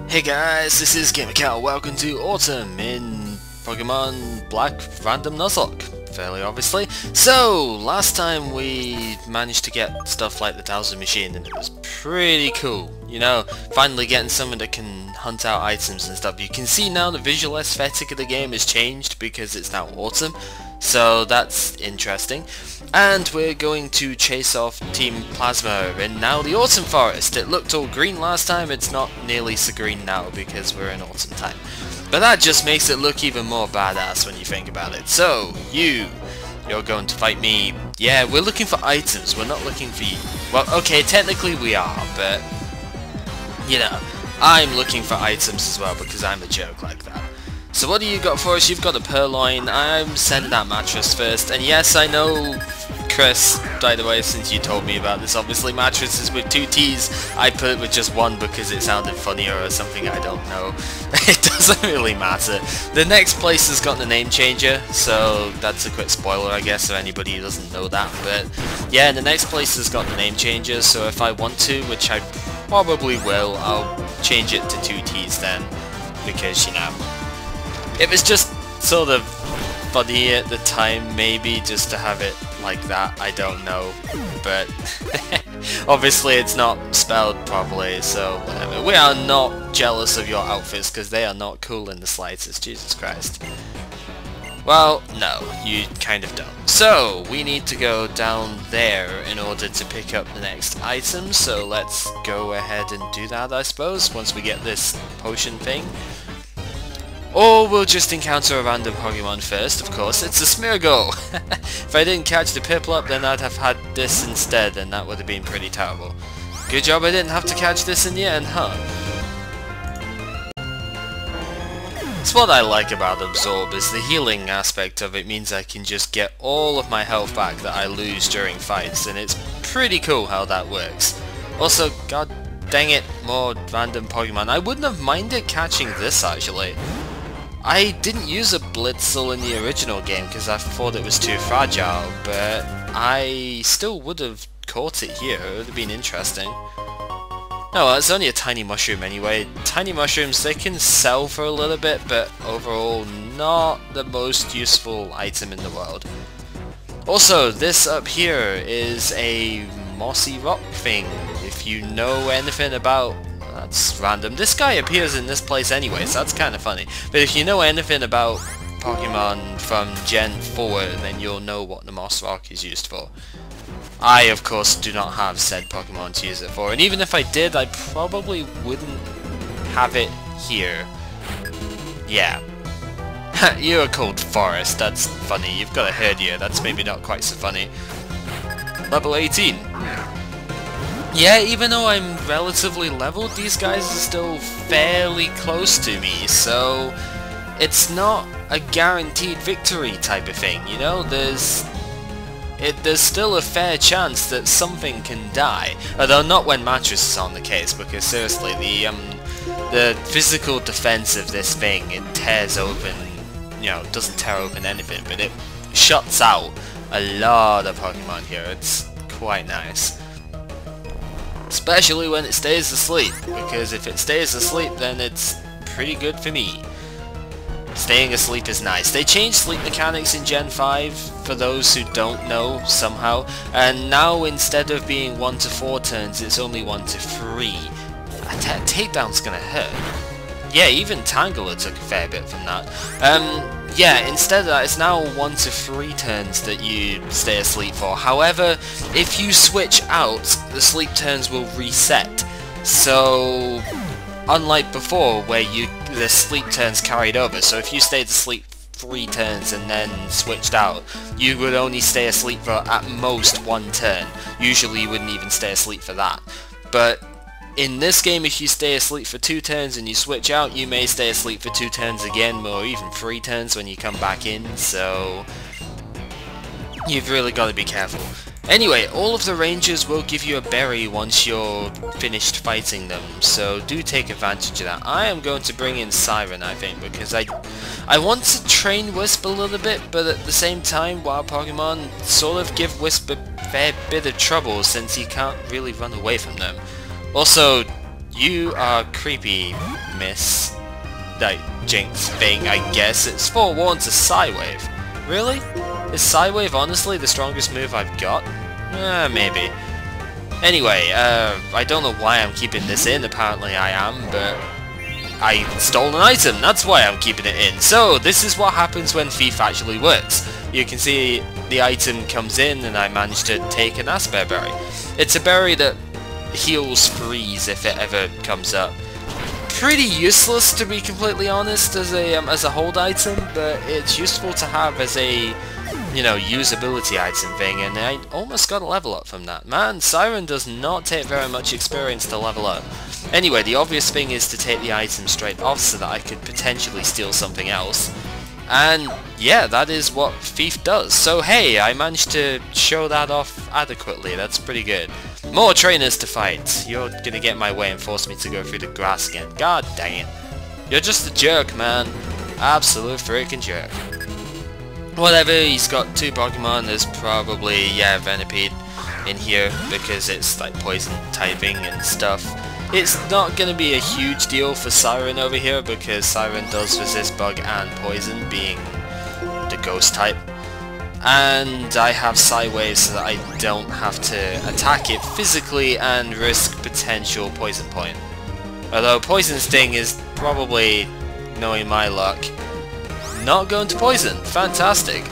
Hey guys, this is GamerCal. Welcome to Autumn in Pokemon Black Random Nuzlocke, fairly obviously. So, last time we managed to get stuff like the Dowser Machine and it was pretty cool. You know, finally getting someone that can hunt out items and stuff. You can see now the visual aesthetic of the game has changed because it's now autumn. So that's interesting. And we're going to chase off Team Plasma in now the Autumn Forest. It looked all green last time, it's not nearly so green now because we're in autumn time. But that just makes it look even more badass when you think about it. So, you're going to fight me. Yeah, we're looking for items, we're not looking for you. Well, okay, technically we are, but, you know, I'm looking for items as well because I'm a joke like that. So what do you got for us? You've got a Purloin. I'm sending that mattress first. And yes, I know, Chris, by the way, since you told me about this, obviously mattresses with 2 T's. I put it with just 1 because it sounded funnier or something, I don't know. It doesn't really matter. The next place has got the name changer, so that's a quick spoiler, I guess, for anybody who doesn't know that. But yeah, the next place has got the name changer, so if I want to, which I probably will, I'll change it to 2 T's then, because, you know, it was just sort of funny at the time, maybe, just to have it like that, I don't know, but obviously it's not spelled properly, so whatever. We are not jealous of your outfits, because they are not cool in the slightest, Jesus Christ. Well, no, you kind of don't. So, we need to go down there in order to pick up the next item, so let's go ahead and do that, I suppose, once we get this potion thing. Or we'll just encounter a random Pokemon first, of course. It's a Smeargle! If I didn't catch the Piplup, then I'd have had this instead, and that would have been pretty terrible. Good job I didn't have to catch this in the end, huh? That's what I like about Absorb, is the healing aspect of it means I can just get all of my health back that I lose during fights, and it's pretty cool how that works. Also, god dang it, more random Pokemon. I wouldn't have minded catching this, actually. I didn't use a Blitzel in the original game because I thought it was too fragile, but I still would have caught it here. It would have been interesting. Oh well, it's only a tiny mushroom anyway. Tiny mushrooms, they can sell for a little bit, but overall not the most useful item in the world. Also, this up here is a mossy rock thing. If you know anything about... That's random. This guy appears in this place anyway, so that's kind of funny. But if you know anything about Pokemon from Gen 4, then you'll know what the Moss Rock is used for. I, of course, do not have said Pokemon to use it for, and even if I did, I probably wouldn't have it here. Yeah. You're called Forest, that's funny. You've got a Herdia, that's maybe not quite so funny. Level 18. Yeah, even though I'm relatively leveled, these guys are still fairly close to me, so it's not a guaranteed victory type of thing, you know? There's still a fair chance that something can die, although not when Mattress is on the case, because seriously, the physical defense of this thing, it tears open, you know, doesn't tear open anything, but it shuts out a lot of Pokemon here. It's quite nice. Especially when it stays asleep, because if it stays asleep then it's pretty good for me. Staying asleep is nice. They changed sleep mechanics in Gen 5, for those who don't know, somehow, and now instead of being 1 to 4 turns, it's only 1 to 3. A takedown's gonna hurt. Yeah, even Tangela took a fair bit from that. Yeah, instead of that, it's now 1 to 3 turns that you stay asleep for. However, if you switch out, the sleep turns will reset. So, unlike before, where the sleep turns carried over, so if you stayed asleep 3 turns and then switched out, you would only stay asleep for at most 1 turn. Usually you wouldn't even stay asleep for that. But in this game, if you stay asleep for 2 turns and you switch out, you may stay asleep for 2 turns again, or even 3 turns when you come back in, so you've really got to be careful. Anyway, all of the rangers will give you a berry once you're finished fighting them, so do take advantage of that. I am going to bring in Siren, I think, because I want to train Wisp a little bit, but at the same time, wild Pokemon sort of give Wisp a fair bit of trouble since he can't really run away from them. Also, You are creepy, miss, like, jinx thing, I guess. It's forewarned to Psywave. Really? Is Psywave honestly the strongest move I've got? Maybe. Anyway, I don't know why I'm keeping this in, apparently I am, but I stole an item, that's why I'm keeping it in. So, this is what happens when Thief actually works. You can see the item comes in and I managed to take an Asper Berry. It's a berry that heals freeze if it ever comes up. Pretty useless, to be completely honest, as a hold item, but it's useful to have as a, you know, usability item thing, and I almost got a level up from that. Man, Siren does not take very much experience to level up. Anyway, the obvious thing is to take the item straight off so that I could potentially steal something else. And yeah, that is what Thief does. So hey, I managed to show that off adequately, that's pretty good. More trainers to fight. You're gonna get in my way and force me to go through the grass again. God dang it. You're just a jerk, man. Absolute freaking jerk. Whatever, he's got 2 Pokemon. There's probably, yeah, Venipede in here because it's like poison typing and stuff. It's not going to be a huge deal for Siren over here because Siren does resist bug and poison, being the ghost type. And I have Psywave so that I don't have to attack it physically and risk potential poison point. Although Poison Sting is probably, knowing my luck, not going to poison. Fantastic.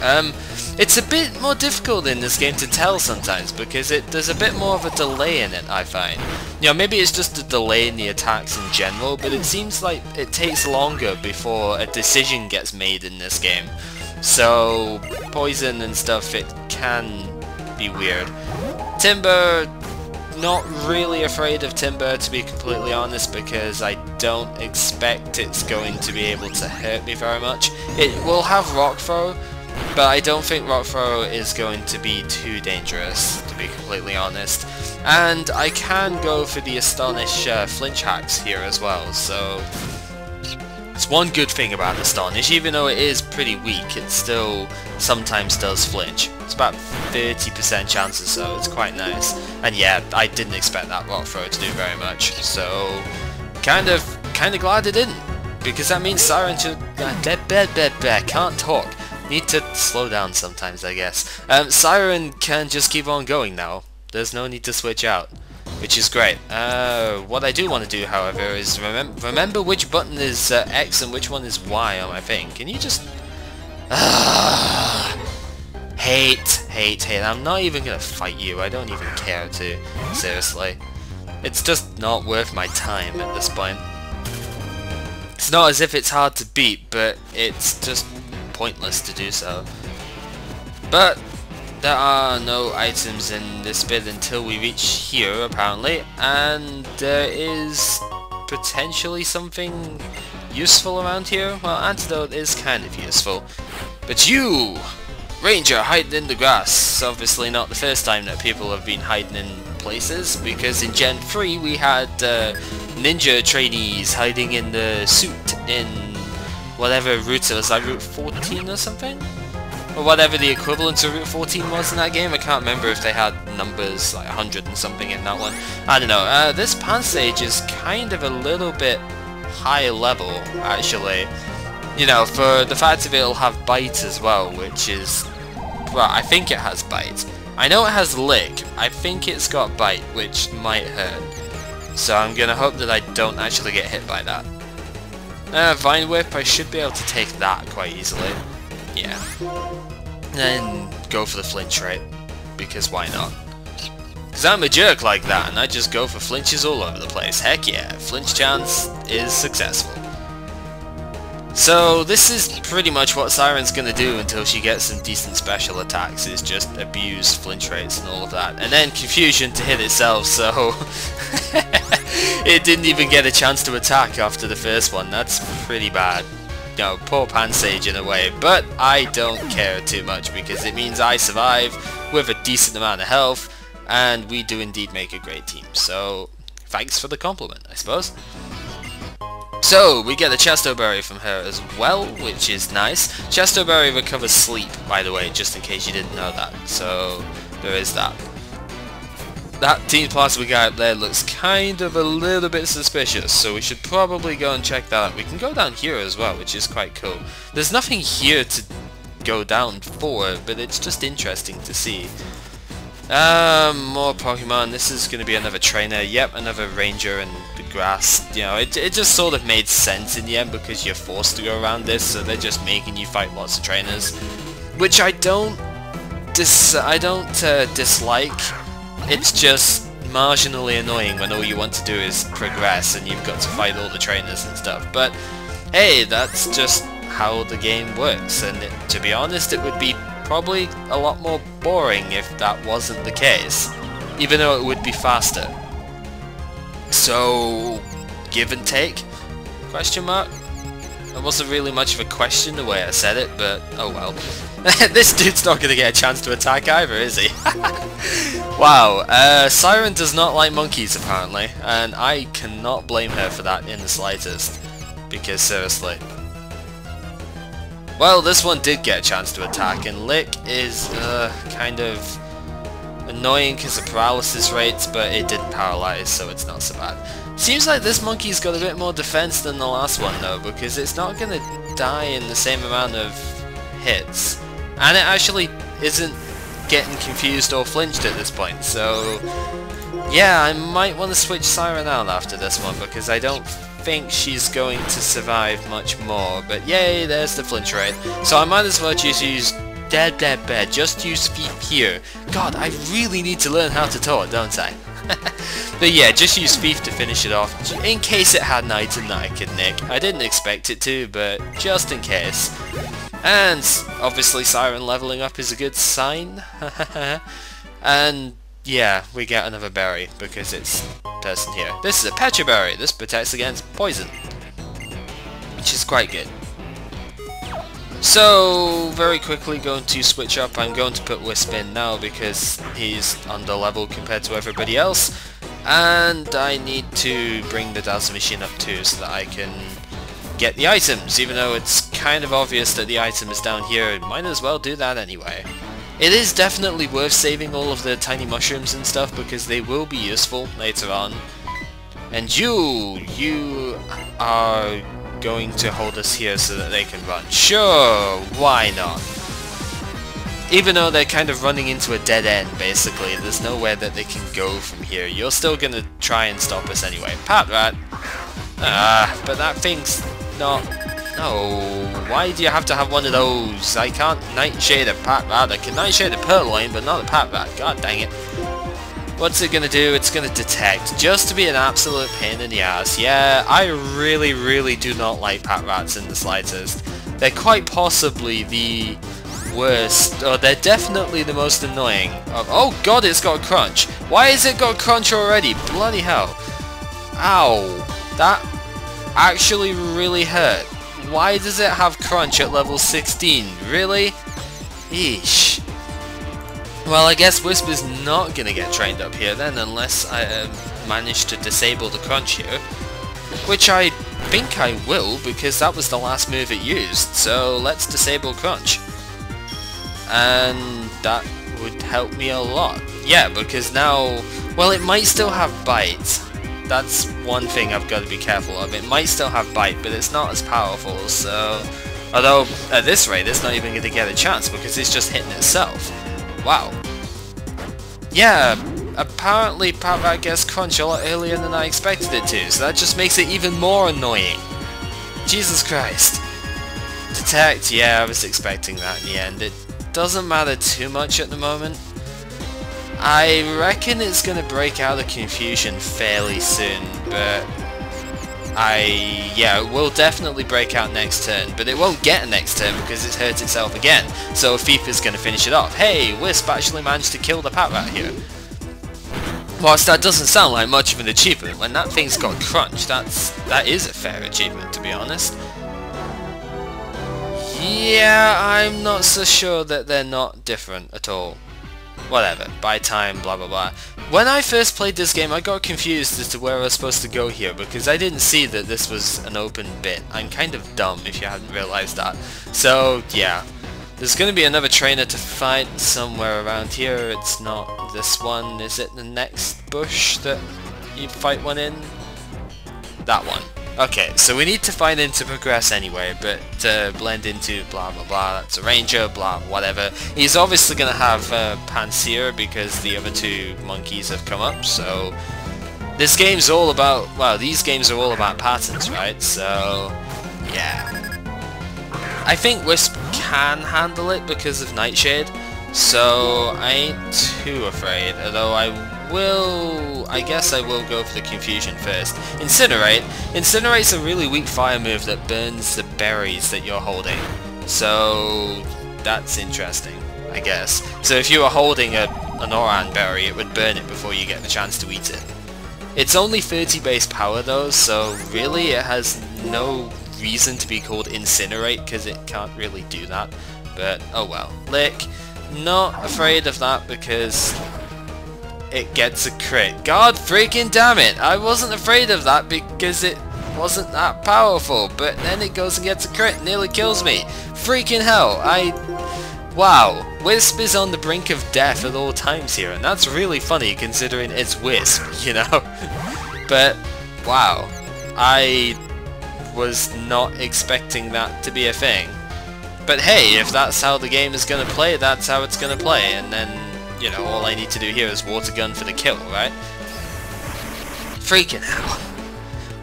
It's a bit more difficult in this game to tell sometimes because there's a bit more of a delay in it, I find. You know, maybe it's just a delay in the attacks in general, but it seems like it takes longer before a decision gets made in this game. So, poison and stuff, it can be weird. Timber, not really afraid of Timber, to be completely honest, because I don't expect it's going to be able to hurt me very much. It will have Rock Throw, but I don't think Rock Throw is going to be too dangerous, to be completely honest. And I can go for the Astonish flinch hacks here as well, so it's one good thing about Astonish. Even though it is pretty weak, it still sometimes does flinch. It's about 30% chance or so, it's quite nice. And yeah, I didn't expect that Rock Throw to do very much, so kind of glad it didn't, because that means Siren should... can't talk. Need to slow down sometimes, I guess. Siren can just keep on going now. There's no need to switch out, which is great. What I do want to do, however, is remember which button is X and which one is Y on my thing. Can you just... Hate. I'm not even gonna fight you. I don't even care to. Seriously. It's just not worth my time at this point. It's not as if it's hard to beat, but it's just pointless to do so. But there are no items in this bit until we reach here, apparently, and there is potentially something useful around here. Well, Antidote is kind of useful. But you, Ranger, hiding in the grass. It's obviously not the first time that people have been hiding in places, because in Gen 3 we had ninja trainees hiding in the suit in whatever route it was, like Route 14 or something? Or whatever the equivalent of Route 14 was in that game. I can't remember if they had numbers like 100 and something in that one. I don't know. This Pansage is kind of a little bit high level, actually. You know, for the fact of it'll have Bite as well, which is... well, I think it has Bite. I know it has Lick. I think it's got Bite, which might hurt. So I'm gonna hope that I don't actually get hit by that. Vine Whip, I should be able to take that quite easily. Yeah. Then go for the flinch rate, because why not? Because I'm a jerk like that, and I just go for flinches all over the place. Heck yeah, flinch chance is successful. So this is pretty much what Siren's gonna do until she gets some decent special attacks, is just abuse flinch rates and all of that. And then Confusion to hit itself, so it didn't even get a chance to attack after the first one. That's pretty bad. You know, poor Pansage in a way, but I don't care too much because it means I survive with a decent amount of health, and we do indeed make a great team. So thanks for the compliment, I suppose. So, we get a Chesto Berry from her as well, which is nice. Chesto Berry recovers sleep, by the way, just in case you didn't know that. So, there is that. that Team Plasma guy up there looks kind of a little bit suspicious, so we should probably go and check that out. We can go down here as well, which is quite cool. There's nothing here to go down for, but it's just interesting to see. More Pokemon. This is going to be another trainer. Yep, another ranger in the grass. You know, it just sort of made sense in the end because you're forced to go around this, so they're just making you fight lots of trainers, which I don't dislike. It's just marginally annoying when all you want to do is progress and you've got to fight all the trainers and stuff. But hey, that's just how the game works, and to be honest, it would be probably a lot more boring if that wasn't the case, even though it would be faster. So, give and take? Question mark? That wasn't really much of a question the way I said it, but oh well. This dude's not going to get a chance to attack either, is he? Wow, Siren does not like monkeys apparently, and I cannot blame her for that in the slightest, because seriously. Well, this one did get a chance to attack, and Lick is kind of annoying because of paralysis rates, but it did paralyze, so it's not so bad. Seems like this monkey's got a bit more defense than the last one though, because it's not going to die in the same amount of hits, and it actually isn't getting confused or flinched at this point, so yeah, I might want to switch Siren out after this one, because I don't think she's going to survive much more, but yay, there's the flinch rate. So I might as well just use dead, just use Thief here. God, I really need to learn how to taunt, don't I? But yeah, just use Thief to finish it off, in case it had an item that I could nick. I didn't expect it to, but just in case. And obviously Siren leveling up is a good sign. And yeah, we get another berry because it's person here. This is a Petra berry. This protects against poison, which is quite good. So very quickly going to switch up. I'm going to put Wisp in now because he's under level compared to everybody else, and I need to bring the Dazzle Machine up too so that I can get the items. Even though it's kind of obvious that the item is down here, might as well do that anyway. It is definitely worth saving all of the tiny mushrooms and stuff because they will be useful later on. And you are going to hold us here so that they can run. Sure, why not? Even though they're kind of running into a dead end basically, there's nowhere that they can go from here. You're still gonna try and stop us anyway. Patrat! But that thing's not... No, why do you have to have one of those? I can't Nightshade a Patrat. I can Nightshade a Purloin, but not a Patrat. God dang it. What's it gonna do? It's gonna detect, just to be an absolute pain in the ass. Yeah, I really do not like Patrats in the slightest. They're quite possibly the worst, or they're definitely the most annoying. Oh god, it's got a crunch. Why has it got a crunch already? Bloody hell. Ow. That actually really hurt. Why does it have crunch at level 16? Really? Eesh. Well, I guess Wisp is not going to get trained up here then, unless I manage to disable the crunch here. Which I think I will, because that was the last move it used, so let's disable crunch. And that would help me a lot. Yeah, because now, well, it might still have bite. That's one thing I've got to be careful of. It might still have bite, but it's not as powerful, so... Although, at this rate, it's not even going to get a chance, because it's just hitting itself. Wow. Yeah, apparently Patrat gets crunch a lot earlier than I expected it to, so that just makes it even more annoying. Jesus Christ. Detect, yeah, I was expecting that in the end. It doesn't matter too much at the moment. I reckon it's going to break out of confusion fairly soon, but yeah, it will definitely break out next turn, but it won't get a next turn because it's hurt itself again, so FIFA's going to finish it off. Hey, Wisp actually managed to kill the Patrat here. Whilst that doesn't sound like much of an achievement, when that thing's got crunch, that is a fair achievement, to be honest. Yeah, I'm not so sure that they're not different at all. Whatever, buy time, blah blah blah. When I first played this game, I got confused as to where I was supposed to go here, because I didn't see that this was an open bit. I'm kind of dumb if you hadn't realized that. So, yeah. There's going to be another trainer to fight somewhere around here. It's not this one. Is it the next bush that you fight one in? That one. Okay, so we need to find him to progress anyway, but to blend into blah blah blah, that's a ranger, blah whatever. He's obviously going to have Pansage because the other two monkeys have come up, so this game's all about, well, these games are all about patterns, right? So, yeah. I think Wisp can handle it because of Nightshade, so I ain't too afraid, although I guess I will go for the Confusion first. Incinerate. Incinerate's a really weak fire move that burns the berries that you're holding, so that's interesting, I guess. So if you were holding an Oran berry, it would burn it before you get the chance to eat it. It's only 30 base power though, so really it has no reason to be called Incinerate because it can't really do that, but oh well. Lick. Not afraid of that because it gets a crit. God freaking damn it! I wasn't afraid of that because it wasn't that powerful, but then it goes and gets a crit and nearly kills me. Freaking hell, wow, Wisp is on the brink of death at all times here, and that's really funny considering it's Wisp, you know? But, wow, I was not expecting that to be a thing. But hey, if that's how the game is going to play, that's how it's going to play, and then, you know, all I need to do here is water gun for the kill, right? Freaking hell.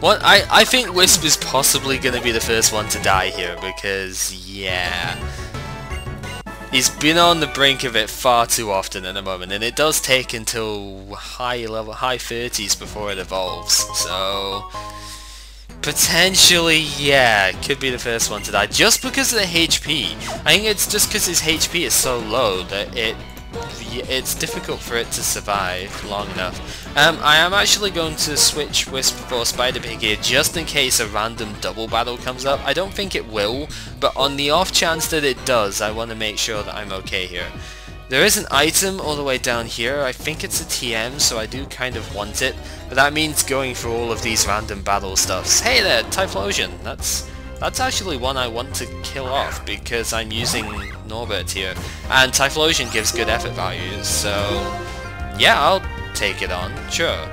What, I think Wisp is possibly going to be the first one to die here, because, yeah, he's been on the brink of it far too often at the moment, and it does take until high 30s before it evolves, so potentially, yeah, could be the first one to die, just because of the HP. I think it's just because his HP is so low that it's difficult for it to survive long enough. I am actually going to switch Wisp for Spider Pig here just in case a random double battle comes up. I don't think it will, but on the off chance that it does, I want to make sure that I'm okay here. There is an item all the way down here. I think it's a TM, so I do kind of want it, but that means going through all of these random battle stuffs. Hey there, Typhlosion! That's actually one I want to kill off because I'm using Norbert here, and Typhlosion gives good effort values, so yeah, I'll take it on, sure.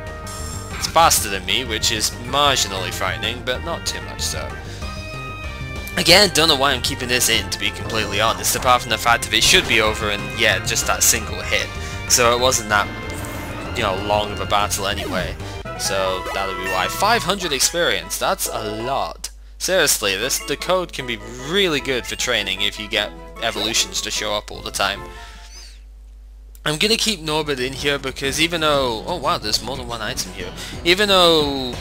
It's faster than me, which is marginally frightening, but not too much so. Again, don't know why I'm keeping this in, to be completely honest, apart from the fact that it should be over in, yeah, just that single hit. So it wasn't that, you know, long of a battle anyway. So that'll be why. 500 experience, that's a lot. Seriously, the code can be really good for training if you get evolutions to show up all the time. I'm gonna keep Norbert in here because even though, oh wow, there's more than one item here. Even though,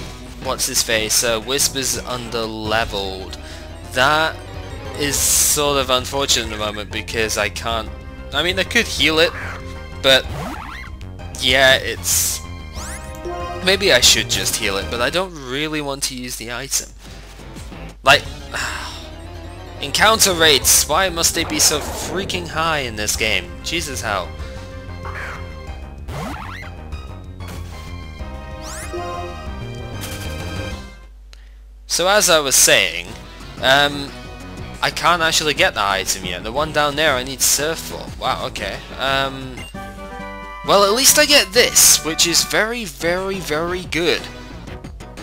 what's his face, Wisp is under-leveled, that is sort of unfortunate at the moment because I can't, I mean I could heal it, but yeah, it's, maybe I should just heal it, but I don't really want to use the item. Like, encounter rates, why must they be so freaking high in this game? Jesus, how? So as I was saying, I can't actually get that item yet. The one down there I need surf for. Wow, okay. Well, at least I get this, which is very, very, very good.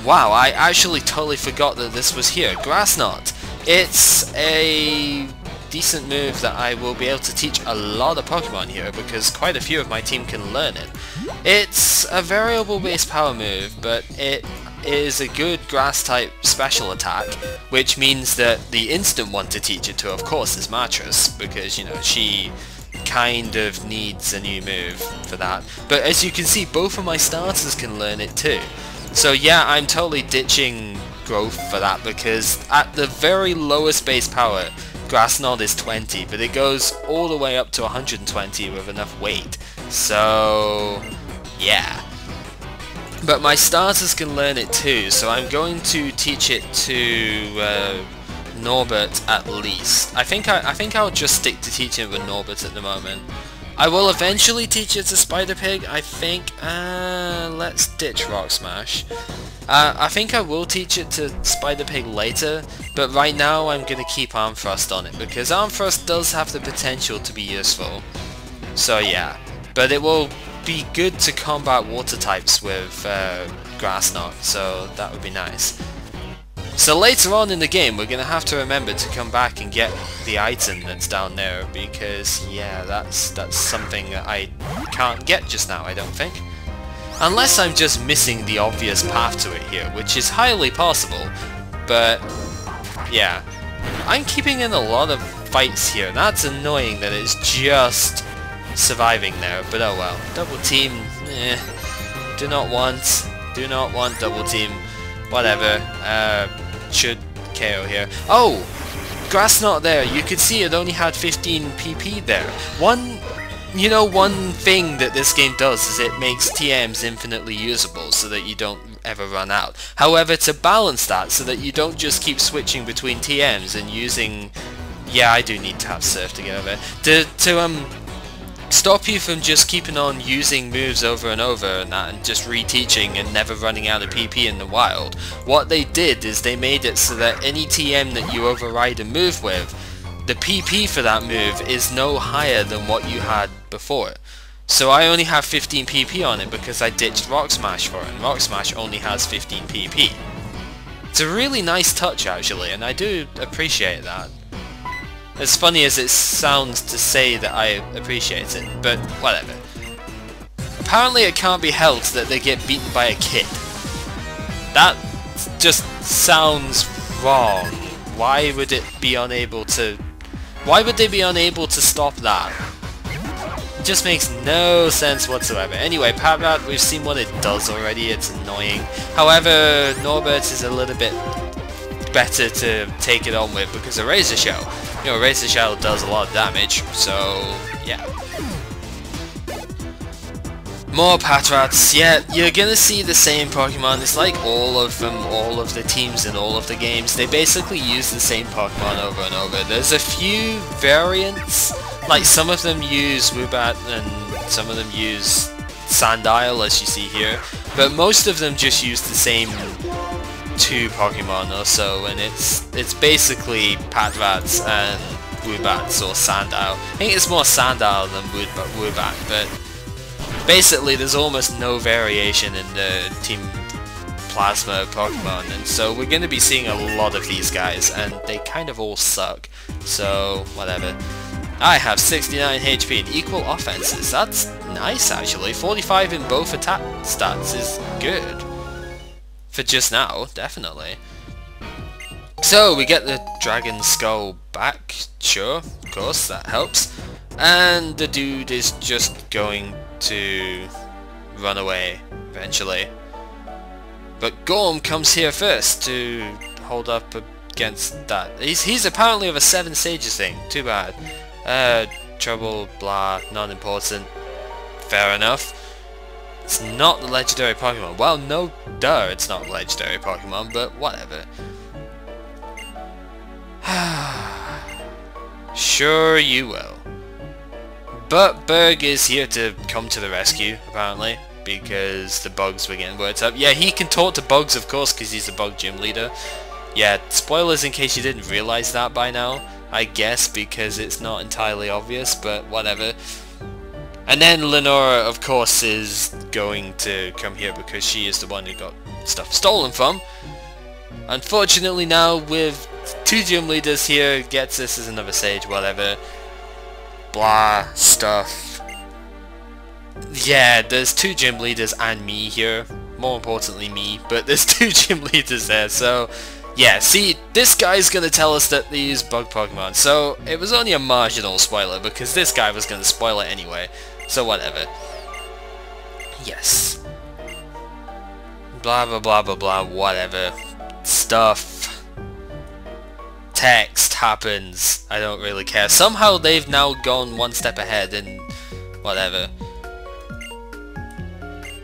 Wow, I actually totally forgot that this was here. Grass Knot. It's a decent move that I will be able to teach a lot of Pokemon here because quite a few of my team can learn it. It's a variable base power move, but it is a good grass type special attack, which means that the instant one to teach it to, of course, is Mattress, because, you know, she kind of needs a new move for that. But as you can see, both of my starters can learn it too. So yeah, I'm totally ditching growth for that because at the very lowest base power, Grass Knot is 20, but it goes all the way up to 120 with enough weight. So yeah. But my starters can learn it too, so I'm going to teach it to Norbert at least. I think I'll just stick to teaching it with Norbert at the moment. I will eventually teach it to Spider Pig, I think. Let's ditch Rock Smash. I think I will teach it to Spider Pig later, but right now I'm going to keep Arm Thrust on it, because Arm Thrust does have the potential to be useful. So yeah, but it will be good to combat water types with Grass Knot, so that would be nice. So later on in the game we're going to have to remember to come back and get the item that's down there, because yeah, that's something that I can't get just now, I don't think. Unless I'm just missing the obvious path to it here, which is highly possible, but yeah. I'm keeping in a lot of fights here, and that's annoying that it's just surviving there, but oh well. Double team, do not want double team, whatever. Should KO here. Oh! Grass Knot there, you could see it only had 15 PP there. One thing that this game does is it makes TMs infinitely usable so that you don't ever run out. However, to balance that so that you don't just keep switching between TMs and using... Yeah, I do need to have Surf to get over it. To stop you from just keeping on using moves over and over and that and just reteaching and never running out of PP in the wild, what they did is they made it so that any TM that you override a move with, the PP for that move is no higher than what you had before. So I only have 15 PP on it because I ditched Rock Smash for it, and Rock Smash only has 15 PP. It's a really nice touch actually, and I do appreciate that. As funny as it sounds to say that I appreciate it, but whatever. Apparently it can't be helped that they get beaten by a kid. That just sounds wrong. Why would it be unable to... Why would they be unable to stop that? It just makes no sense whatsoever. Anyway, Patrat, we've seen what it does already, it's annoying. However, Norbert is a little bit better to take it on with because of Razor Shell. You know, Razor Shell does a lot of damage, so yeah. More Patrats. Yeah, you're gonna see the same Pokemon. It's like all of them, all of the teams in all of the games. They basically use the same Pokemon over and over. There's a few variants, like some of them use Woobat and some of them use Sandile, as you see here. But most of them just use the same 2 Pokemon or so, and it's basically Patrats and Woobats or Sandile. I think it's more Sandile than Woobat, but basically there's almost no variation in the Team Plasma Pokemon, and so we're going to be seeing a lot of these guys, and they kind of all suck, so whatever. I have 69 HP and equal offenses. That's nice actually. 45 in both attack stats is good. For just now, definitely. So, we get the Dragon Skull back. Sure, of course, that helps. And the dude is just going to run away, eventually. But Gorm comes here first to hold up against that. He's apparently of a 7 Sages thing. Too bad. Trouble, blah, not important. Fair enough. It's not the legendary Pokemon. Well, no duh, it's not a legendary Pokemon, but whatever. Sure you will. But Berg is here to come to the rescue, apparently, because the bugs were getting worked up. Yeah, he can talk to bugs, of course, because he's the bug gym leader. Yeah, spoilers in case you didn't realize that by now, I guess, because it's not entirely obvious, but whatever. And then Lenora, of course, is going to come here because she is the one who got stuff stolen from. Unfortunately now, with 2 gym leaders here, gets this as another Sage, whatever. Blah, stuff. Yeah, there's 2 gym leaders and me here. More importantly me, but there's 2 gym leaders there, so... Yeah, see, this guy's gonna tell us that they use bug Pokemon, so it was only a marginal spoiler because this guy was gonna spoil it anyway. So whatever. Yes. Blah blah blah blah blah, whatever. Stuff. Text happens. I don't really care. Somehow they've now gone 1 step ahead and whatever.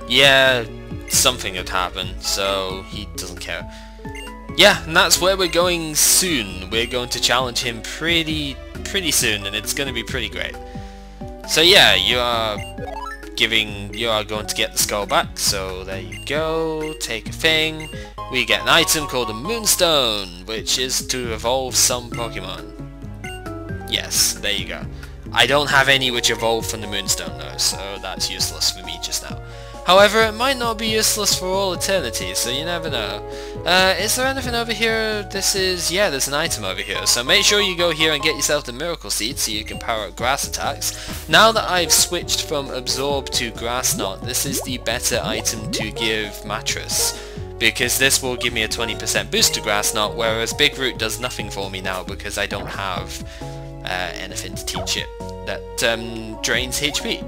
Yeah, something had happened, so he doesn't care. Yeah, and that's where we're going soon. We're going to challenge him pretty soon, and it's going to be pretty great. So yeah, you are going to get the skull back, so there you go, take a thing. We get an item called a Moonstone, which is to evolve some Pokemon. Yes, there you go. I don't have any which evolve from the Moonstone though, so that's useless for me just now. However, it might not be useless for all eternity, so you never know. Is there anything over here? Yeah, there's an item over here, so make sure you go here and get yourself the Miracle Seed so you can power up grass attacks. Now that I've switched from Absorb to Grass Knot, this is the better item to give Mattress, because this will give me a 20% boost to Grass Knot, whereas Big Root does nothing for me now because I don't have anything to teach it that drains HP.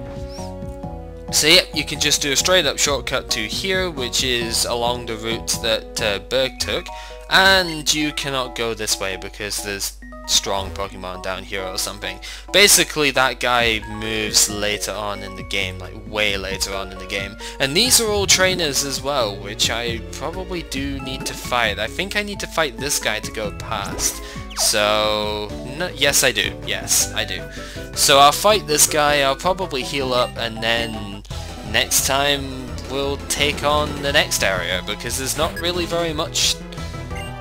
So yeah, you can just do a straight up shortcut to here, which is along the route that Berg took, and you cannot go this way because there's strong Pokemon down here or something. Basically that guy moves later on in the game, like way later on in the game, and these are all trainers as well, which I probably do need to fight. I think I need to fight this guy to go past. So, no, yes I do, yes I do. So I'll fight this guy, I'll probably heal up, and then next time we'll take on the next area, because there's not really very much,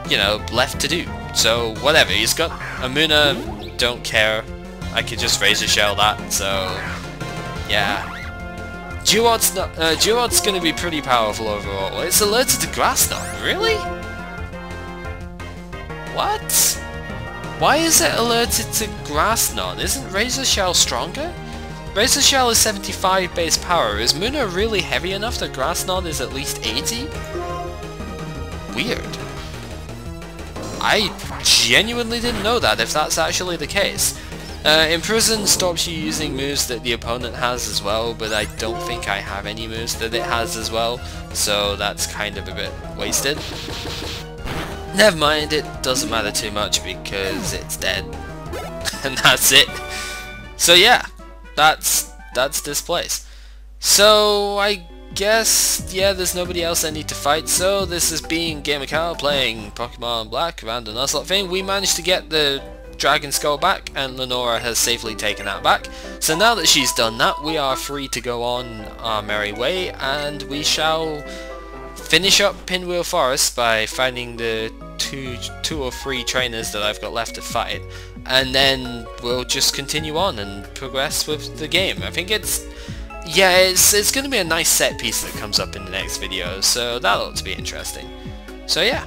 you know, left to do. So whatever, he's got a Munna, don't care, I could just Razor Shell that, so yeah. Dewott's gonna be pretty powerful overall. It's alerted to Grass Knot, really? What? Why is it alerted to Grass Knot? Isn't Razor Shell stronger? Razor Shell is 75 base power. Is Munna really heavy enough that Grass Knot is at least 80? Weird. I genuinely didn't know that, if that's actually the case. Imprison stops you using moves that the opponent has as well, but I don't think I have any moves that it has as well, so that's kind of a bit wasted. Never mind, it doesn't matter too much because it's dead. And that's it. So yeah, that's this place. So I guess, yeah, there's nobody else I need to fight, so this is being Gamer Carl playing Pokemon Black around the Nuzlocke thing. We managed to get the Dragon Skull back, and Lenora has safely taken that back. So now that she's done that, we are free to go on our merry way, and we shall finish up Pinwheel Forest by finding the two or three trainers that I've got left to fight, and then we'll just continue on and progress with the game. I think it's going to be a nice set piece that comes up in the next video, so that ought to be interesting. So yeah.